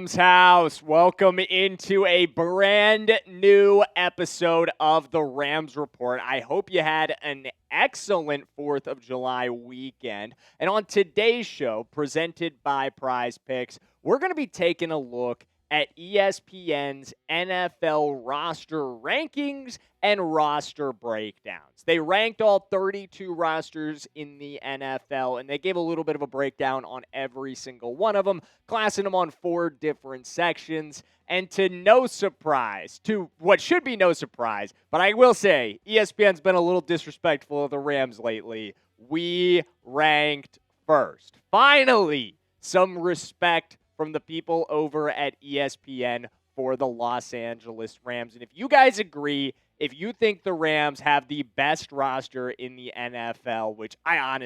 Rams house. Welcome into a brand new episode of the Rams Report. I hope you had an excellent 4th of July weekend. And on today's show, presented by Prize Picks, we're going to be taking a look at ESPN's NFL roster rankings and roster breakdowns. They ranked all 32 rosters in the NFL, and they gave a little bit of a breakdown on every single one of them, classing them on 4 different sections. And to no surprise, to what should be no surprise, but I will say ESPN's been a little disrespectful of the Rams lately. We ranked first. Finally, some respect from the people over at ESPN for the Los Angeles Rams. And if you guys agree, if you think the Rams have the best roster in the NFL, which I don't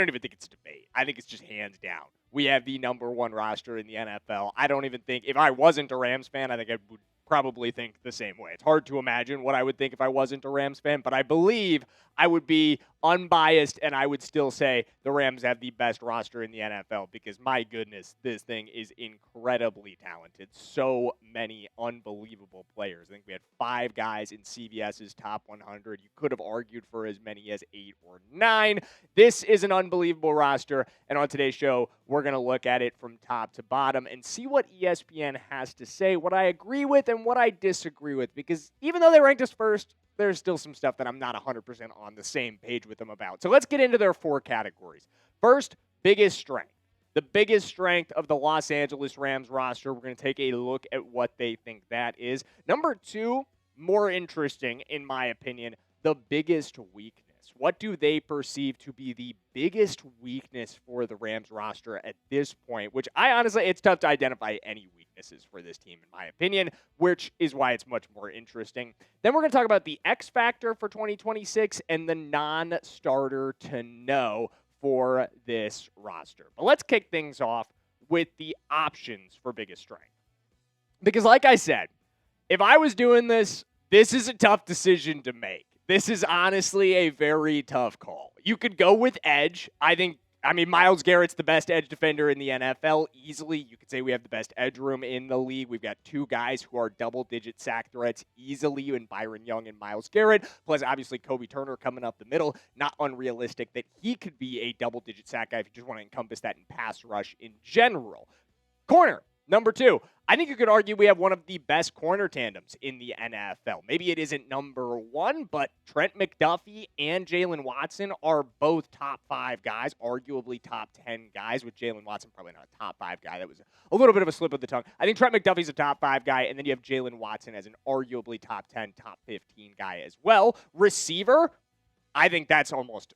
even think it's a debate. I think it's just hands down. We have the number 1 roster in the NFL. I don't even think, if I wasn't a Rams fan, I think I would probably think the same way. It's hard to imagine what I would think if I wasn't a Rams fan, but I believe I would be unbiased and I would still say the Rams have the best roster in the NFL because, my goodness, this thing is incredibly talented. So many unbelievable players. I think we had 5 guys in CBS's top 100. You could have argued for as many as 8 or 9. This is an unbelievable roster, and on today's show, we're going to look at it from top to bottom and see what ESPN has to say, what I agree with and what I disagree with, because even though they ranked us first, there's still some stuff that I'm not 100% on the same page with them about. So let's get into their 4 categories. First, biggest strength. The biggest strength of the Los Angeles Rams roster. We're going to take a look at what they think that is. Number 2, more interesting, in my opinion, the biggest weakness. What do they perceive to be the biggest weakness for the Rams roster at this point? Which it's tough to identify any weaknesses for this team, in my opinion, which is why it's much more interesting. Then we're going to talk about the X factor for 2026 and the non-starter to know for this roster. But let's kick things off with the options for biggest strength. Because like I said, if I was doing this is a tough decision to make. This is honestly a very tough call. You could go with edge. Myles Garrett's the best edge defender in the NFL. Easily, you could say we have the best edge room in the league. We've got 2 guys who are double-digit sack threats easily in Byron Young and Myles Garrett. Plus, obviously, Kobe Turner coming up the middle. Not unrealistic that he could be a double-digit sack guy if you just want to encompass that in pass rush in general. Corner. Number 2, I think you could argue we have one of the best corner tandems in the NFL. Maybe it isn't number 1, but Trent McDuffie and Jalen Watson are both top 5 guys, arguably top 10 guys, with Jalen Watson probably not a top 5 guy. That was a little bit of a slip of the tongue. I think Trent McDuffie's a top 5 guy, and then you have Jalen Watson as an arguably top 10, top 15 guy as well. Receiver, I think that's almost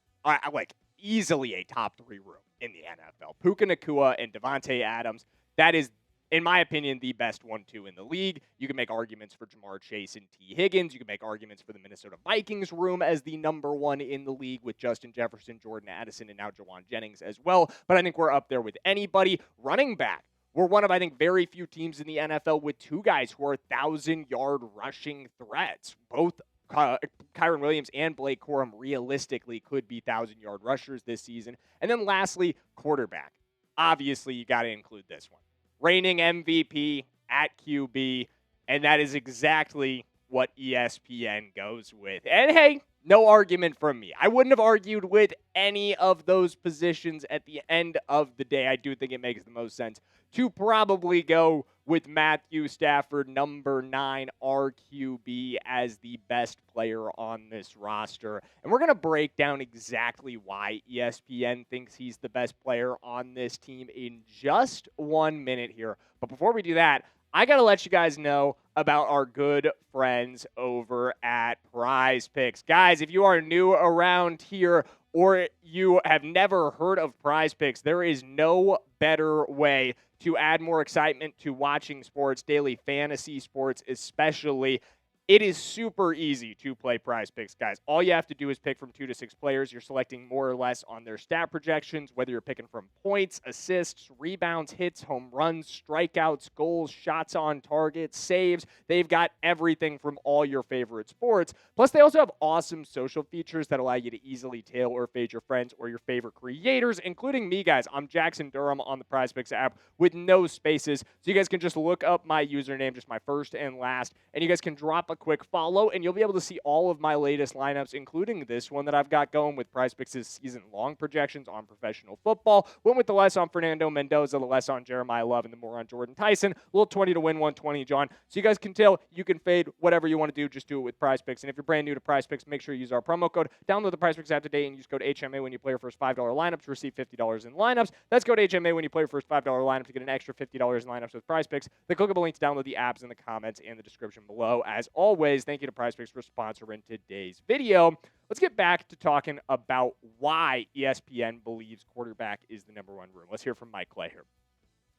easily a top 3 room in the NFL. Puka Nacua and Davante Adams, that is, in my opinion, the best 1-2 in the league. You can make arguments for Jamar Chase and T. Higgins. You can make arguments for the Minnesota Vikings room as the number 1 in the league with Justin Jefferson, Jordan Addison, and now Jawan Jennings as well. But I think we're up there with anybody. Running back. We're one of, I think, very few teams in the NFL with 2 guys who are 1,000-yard rushing threats. Both Kyron Williams and Blake Corum realistically could be 1,000-yard rushers this season. And then lastly, quarterback. Obviously, you got to include this one. Reigning MVP at QB, and that is exactly what ESPN goes with. And hey, no argument from me. I wouldn't have argued with any of those positions at the end of the day. I do think it makes the most sense to probably go with Matthew Stafford, number 9 RQB, as the best player on this roster. And we're going to break down exactly why ESPN thinks he's the best player on this team in just 1 minute here. But before we do that, I got to let you guys know about our good friends over at Prize Picks. Guys, if you are new around here or you have never heard of Prize Picks, there is no better way to add more excitement to watching sports, daily fantasy sports especially. It is super easy to play Prize Picks, guys. All you have to do is pick from 2 to 6 players. You're selecting more or less on their stat projections, whether you're picking from points, assists, rebounds, hits, home runs, strikeouts, goals, shots on target, saves. They've got everything from all your favorite sports. Plus, they also have awesome social features that allow you to easily tail or fade your friends or your favorite creators, including me, guys. I'm Jackson Durham on the Prize Picks app with no spaces. So you guys can just look up my username, just my first and last, and you guys can drop a quick follow, and you'll be able to see all of my latest lineups, including this one that I've got going with Prize Picks' season-long projections on professional football. Went with the less on Fernando Mendoza, the less on Jeremiah Love, and the more on Jordan Tyson. A little 20 to win, 120, John. So you guys can tell you can fade whatever you want to do. Just do it with Prize Picks. And if you're brand new to Prize Picks, make sure you use our promo code. Download the Prize Picks app today and use code HMA when you play your first $5 lineup to receive $50 in lineups. That's code HMA when you play your first $5 lineup to get an extra $50 in lineups with Prize Picks. The clickable link to download the apps in the comments and the description below. As always, thank you to Prize Picks for sponsoring today's video. Let's get back to talking about why ESPN believes quarterback is the number one room. Let's hear from Mike Clay here.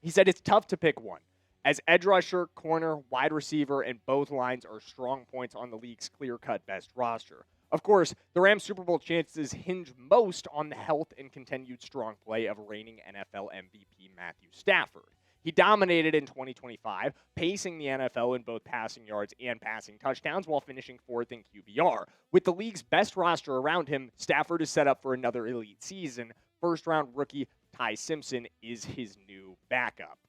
He said it's tough to pick one, as edge rusher, corner, wide receiver, and both lines are strong points on the league's clear-cut best roster. Of course, the Rams' Super Bowl chances hinge most on the health and continued strong play of reigning NFL MVP Matthew Stafford. He dominated in 2025, pacing the NFL in both passing yards and passing touchdowns while finishing 4th in QBR. With the league's best roster around him, Stafford is set up for another elite season. First-round rookie Ty Simpson is his new backup.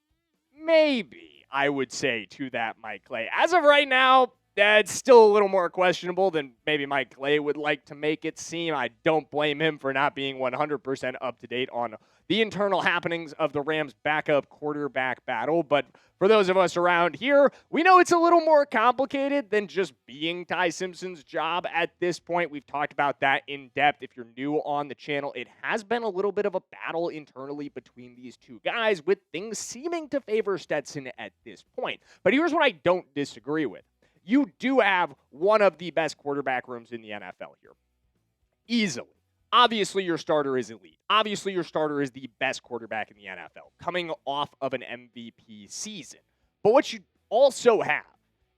Maybe, I would say to that, Mike Clay. As of right now, that's still a little more questionable than maybe Mike Clay would like to make it seem. I don't blame him for not being 100% up to date on the internal happenings of the Rams' backup quarterback battle. But for those of us around here, we know it's a little more complicated than just being Ty Simpson's job at this point. We've talked about that in depth. If you're new on the channel, it has been a little bit of a battle internally between these two guys, with things seeming to favor Stetson at this point. But here's what I don't disagree with. You do have one of the best quarterback rooms in the NFL here. Easily. Obviously, your starter is elite. Obviously, your starter is the best quarterback in the NFL, coming off of an MVP season. But what you also have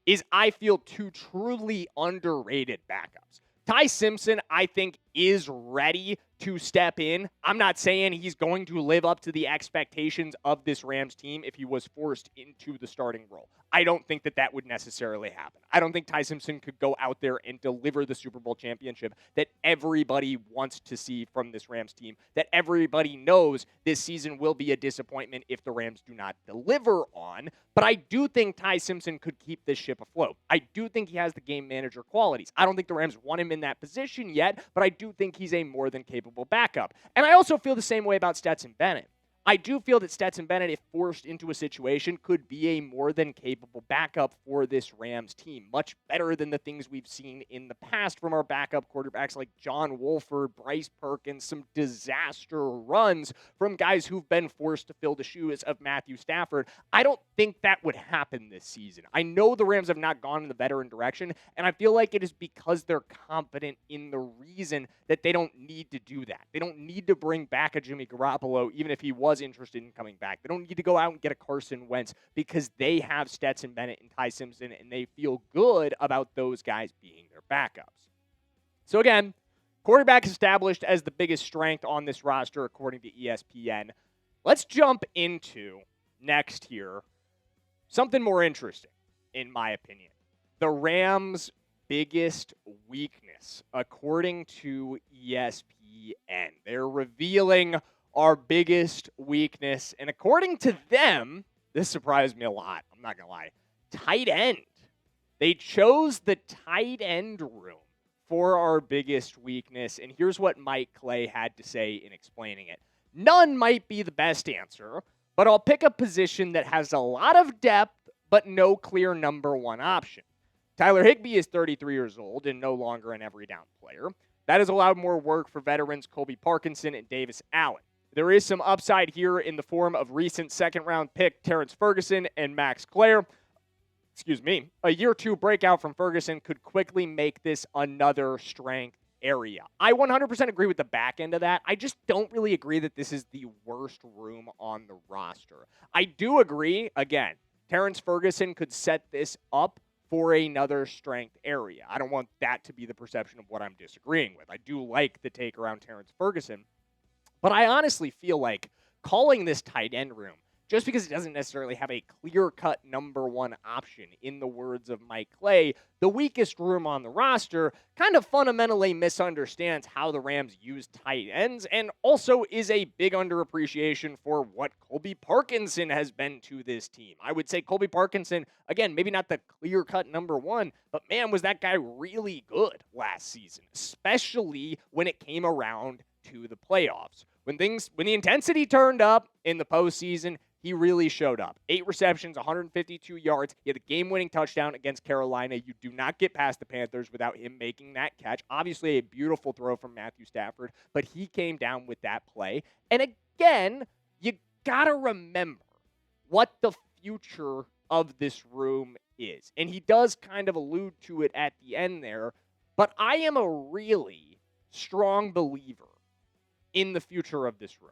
is, I feel, two truly underrated backups. Ty Simpson, I think, is ready to step in. I'm not saying he's going to live up to the expectations of this Rams team if he was forced into the starting role. I don't think that would necessarily happen. I don't think Ty Simpson could go out there and deliver the Super Bowl championship that everybody wants to see from this Rams team, that everybody knows this season will be a disappointment if the Rams do not deliver on. But I do think Ty Simpson could keep this ship afloat. I do think he has the game manager qualities. I don't think the Rams want him in that position yet, but I do think he's a more than capable backup. And I also feel the same way about Stetson Bennett. I do feel that Stetson Bennett, if forced into a situation, could be a more than capable backup for this Rams team. Much better than the things we've seen in the past from our backup quarterbacks like John Wolford, Bryce Perkins, some disaster runs from guys who've been forced to fill the shoes of Matthew Stafford. I don't think that would happen this season. I know the Rams have not gone in the veteran direction, and I feel like it is because they're confident in the reason that they don't need to do that. They don't need to bring back a Jimmy Garoppolo, even if he was interested in coming back. They don't need to go out and get a Carson Wentz, because they have Stetson Bennett and Ty Simpson, and they feel good about those guys being their backups. So again, quarterback established as the biggest strength on this roster according to ESPN. Let's jump into next here something more interesting, in my opinion. The Rams' biggest weakness, according to ESPN. They're revealing our biggest weakness, and according to them, this surprised me a lot, I'm not going to lie, tight end. They chose the tight end room for our biggest weakness, and here's what Mike Clay had to say in explaining it. None might be the best answer, but I'll pick a position that has a lot of depth, but no clear number one option. Tyler Higbee is 33 years old and no longer an every down player. That has allowed more work for veterans Colby Parkinson and Davis Allen. There is some upside here in the form of recent second-round pick Terrence Ferguson and Max Clare. A year two breakout from Ferguson could quickly make this another strength area. I 100% agree with the back end of that. I just don't really agree that this is the worst room on the roster. I do agree, again, Terrence Ferguson could set this up for another strength area. I don't want that to be the perception of what I'm disagreeing with. I do like the take around Terrence Ferguson, but I honestly feel like calling this tight end room, just because it doesn't necessarily have a clear-cut number one option, in the words of Mike Clay, the weakest room on the roster, kind of fundamentally misunderstands how the Rams use tight ends, and also is a big underappreciation for what Colby Parkinson has been to this team. I would say Colby Parkinson, again, maybe not the clear-cut number one, but man, was that guy really good last season, especially when it came around to the playoffs. When the intensity turned up in the postseason, he really showed up. 8 receptions, 152 yards. He had a game-winning touchdown against Carolina. You do not get past the Panthers without him making that catch. Obviously, a beautiful throw from Matthew Stafford, but he came down with that play. And again, you got to remember what the future of this room is. And he does kind of allude to it at the end there, but I am a really strong believer in the future of this room.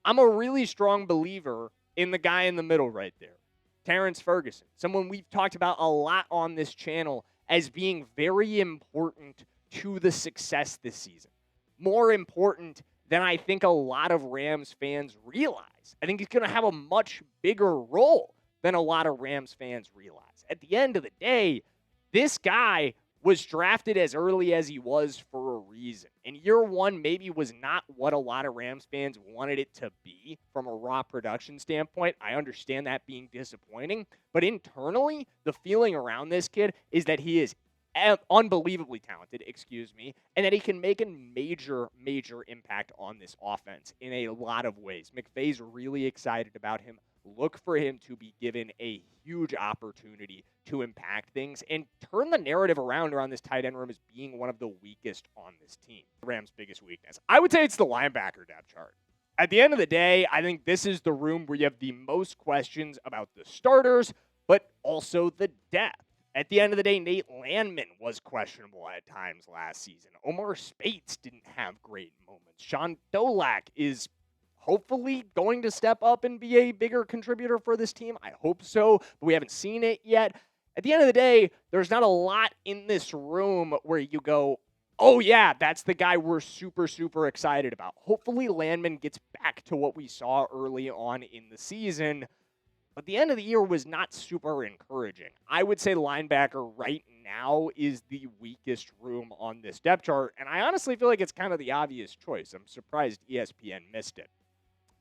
I'm a really strong believer in the guy in the middle right there, Terrence Ferguson, someone we've talked about a lot on this channel as being very important to the success this season. More important than I think a lot of Rams fans realize. I think he's going to have a much bigger role than a lot of Rams fans realize. At the end of the day, this guy was drafted as early as he was for a reason. And year one maybe was not what a lot of Rams fans wanted it to be from a raw production standpoint. I understand that being disappointing. But internally, the feeling around this kid is that he is unbelievably talented, and that he can make a major, major impact on this offense in a lot of ways. McVay's really excited about him. Look for him to be given a huge opportunity to impact things and turn the narrative around this tight end room as being one of the weakest on this team. The Rams' biggest weakness, I would say, it's the linebacker depth chart. At the end of the day, I think this is the room where you have the most questions about the starters, but also the depth. At the end of the day, Nate Landman was questionable at times last season. Omar Spates didn't have great moments. Sean Dolak is hopefully going to step up and be a bigger contributor for this team. I hope so, but we haven't seen it yet. At the end of the day, there's not a lot in this room where you go, oh yeah, that's the guy we're super, super excited about. Hopefully Landman gets back to what we saw early on in the season, but the end of the year was not super encouraging. I would say linebacker right now is the weakest room on this depth chart, and I honestly feel like it's kind of the obvious choice. I'm surprised ESPN missed it.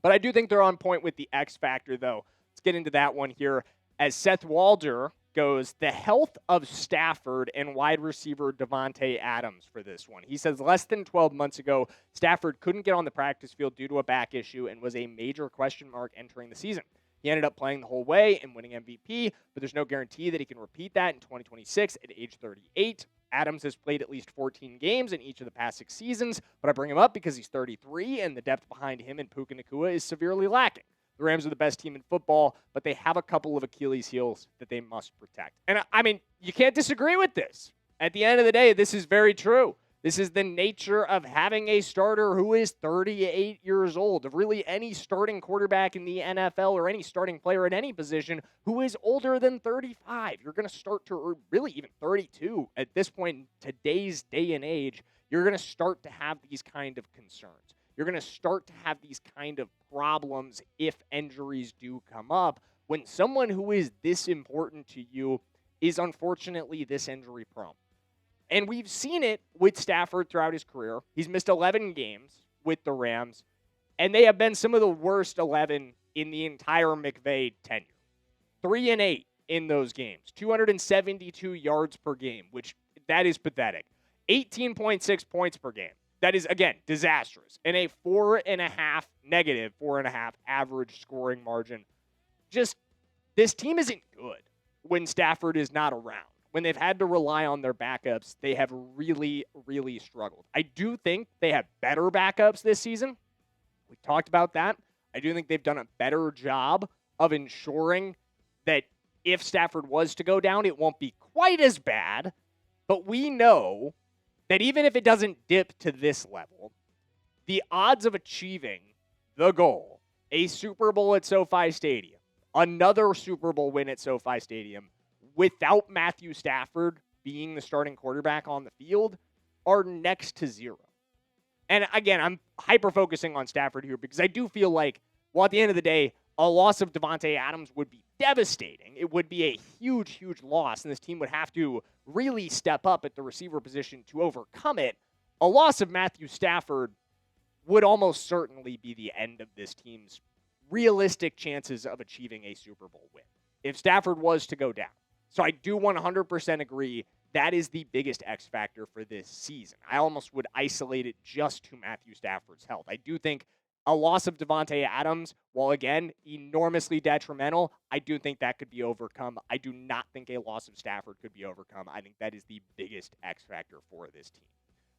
But I do think they're on point with the X factor, though. Let's get into that one here. As Seth Walder goes, the health of Stafford and wide receiver Davante Adams for this one. He says less than 12 months ago, Stafford couldn't get on the practice field due to a back issue and was a major question mark entering the season. He ended up playing the whole way and winning MVP, but there's no guarantee that he can repeat that in 2026 at age 38. Adams has played at least 14 games in each of the past 6 seasons, but I bring him up because he's 33, and the depth behind him and Puka Nacua is severely lacking. The Rams are the best team in football, but they have a couple of Achilles heels that they must protect. And, I mean, you can't disagree with this. At the end of the day, this is very true. This is the nature of having a starter who is 38 years old, of really any starting quarterback in the NFL or any starting player at any position who is older than 35. You're going to start to, or really even 32 at this point in today's day and age, you're going to start to have these kind of concerns. You're going to start to have these kind of problems if injuries do come up when someone who is this important to you is unfortunately this injury prone. And we've seen it with Stafford throughout his career. He's missed 11 games with the Rams, and they have been some of the worst 11 in the entire McVay tenure. 3-8 in those games, 272 yards per game, which that is pathetic. 18.6 points per game. That is, again, disastrous. And a negative 4.5 average scoring margin. Just, this team isn't good when Stafford is not around. When they've had to rely on their backups, they have really, really struggled. I do think they have better backups this season. We talked about that. I do think they've done a better job of ensuring that if Stafford was to go down, it won't be quite as bad. But we know that even if it doesn't dip to this level, the odds of achieving the goal, a Super Bowl at SoFi Stadium, another Super Bowl win at SoFi Stadium, without Matthew Stafford being the starting quarterback on the field are next to zero. And again, I'm hyper-focusing on Stafford here because I do feel like, well, at the end of the day, a loss of Davante Adams would be devastating. It would be a huge, huge loss, and this team would have to really step up at the receiver position to overcome it. A loss of Matthew Stafford would almost certainly be the end of this team's realistic chances of achieving a Super Bowl win if Stafford was to go down. So I do 100% agree that is the biggest X factor for this season. I almost would isolate it just to Matthew Stafford's health. I do think a loss of Davante Adams, while again, enormously detrimental, I do think that could be overcome. I do not think a loss of Stafford could be overcome. I think that is the biggest X factor for this team.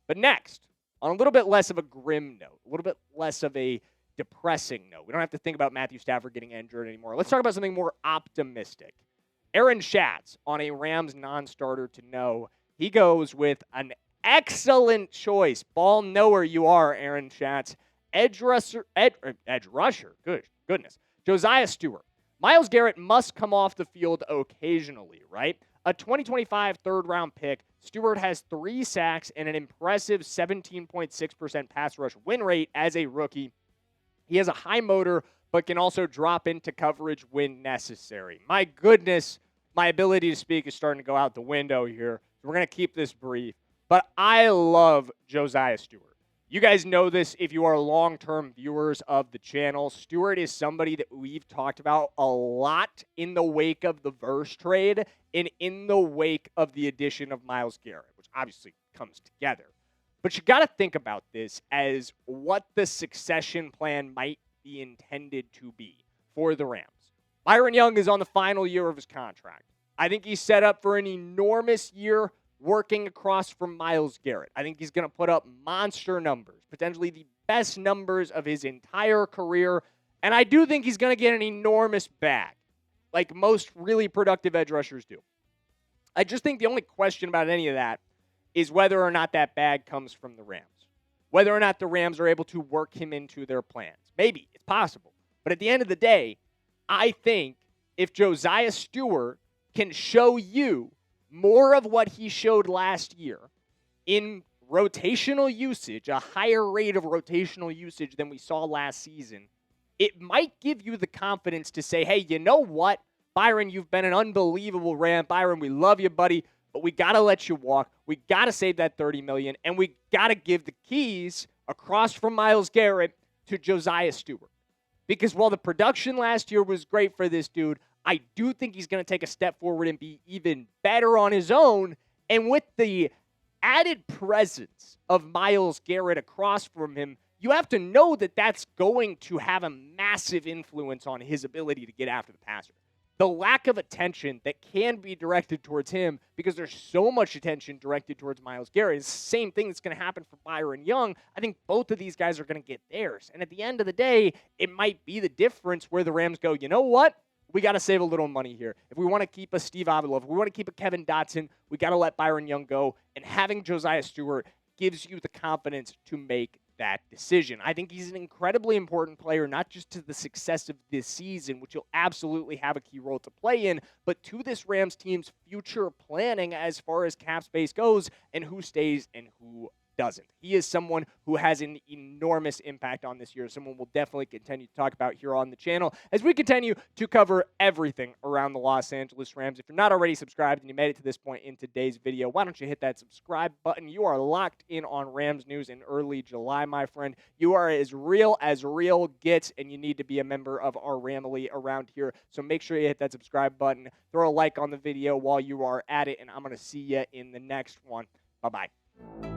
But next, on a little bit less of a grim note, a little bit less of a depressing note. We don't have to think about Matthew Stafford getting injured anymore. Let's talk about something more optimistic. Aaron Schatz on a Rams non-starter to know. He goes with an excellent choice. Ball knower you are, Aaron Schatz. Edge rusher, good goodness. Josaiah Stewart. Myles Garrett must come off the field occasionally, right? A 2025 third-round pick, Stewart has 3 sacks and an impressive 17.6% pass rush win rate as a rookie. He has a high motor, but can also drop into coverage when necessary. My goodness, my ability to speak is starting to go out the window here. So we're going to keep this brief. But I love Josaiah Stewart. You guys know this if you are long-term viewers of the channel. Stewart is somebody that we've talked about a lot in the wake of the Verse trade and in the wake of the addition of Myles Garrett, which obviously comes together. But you got to think about this as what the succession plan might be intended to be for the Rams. Byron Young is on the final year of his contract. I think he's set up for an enormous year working across from Myles Garrett. I think he's going to put up monster numbers, potentially the best numbers of his entire career. And I do think he's going to get an enormous bag, like most really productive edge rushers do. I just think the only question about any of that is whether or not that bag comes from the Rams, whether or not the Rams are able to work him into their plans. Maybe, it's possible. But at the end of the day, I think if Josaiah Stewart can show you more of what he showed last year in rotational usage, a higher rate of rotational usage than we saw last season, it might give you the confidence to say, hey, you know what? Byron, you've been an unbelievable Ram. Byron, we love you, buddy, but we got to let you walk. We got to save that $30 million, and we got to give the keys across from Myles Garrett to Josaiah Stewart. Because while the production last year was great for this dude, I do think he's going to take a step forward and be even better on his own. And with the added presence of Myles Garrett across from him, you have to know that that's going to have a massive influence on his ability to get after the passer. The lack of attention that can be directed towards him, because there's so much attention directed towards Myles Garrett, is the same thing that's going to happen for Byron Young. I think both of these guys are going to get theirs. And at the end of the day, it might be the difference where the Rams go, you know what? We got to save a little money here. If we want to keep a Steve Avila, if we want to keep a Kevin Dotson, we got to let Byron Young go. And having Josaiah Stewart gives you the confidence to make that decision. I think he's an incredibly important player, not just to the success of this season, which he'll absolutely have a key role to play in, but to this Rams team's future planning as far as cap space goes and who stays and who doesn't. He is someone who has an enormous impact on this year, someone we'll definitely continue to talk about here on the channel as we continue to cover everything around the Los Angeles Rams. If you're not already subscribed and you made it to this point in today's video, why don't you hit that subscribe button? You are locked in on Rams news in early July, my friend. You are as real gets, and you need to be a member of our Ramily around here. So make sure you hit that subscribe button, throw a like on the video while you are at it, and I'm going to see you in the next one. Bye-bye.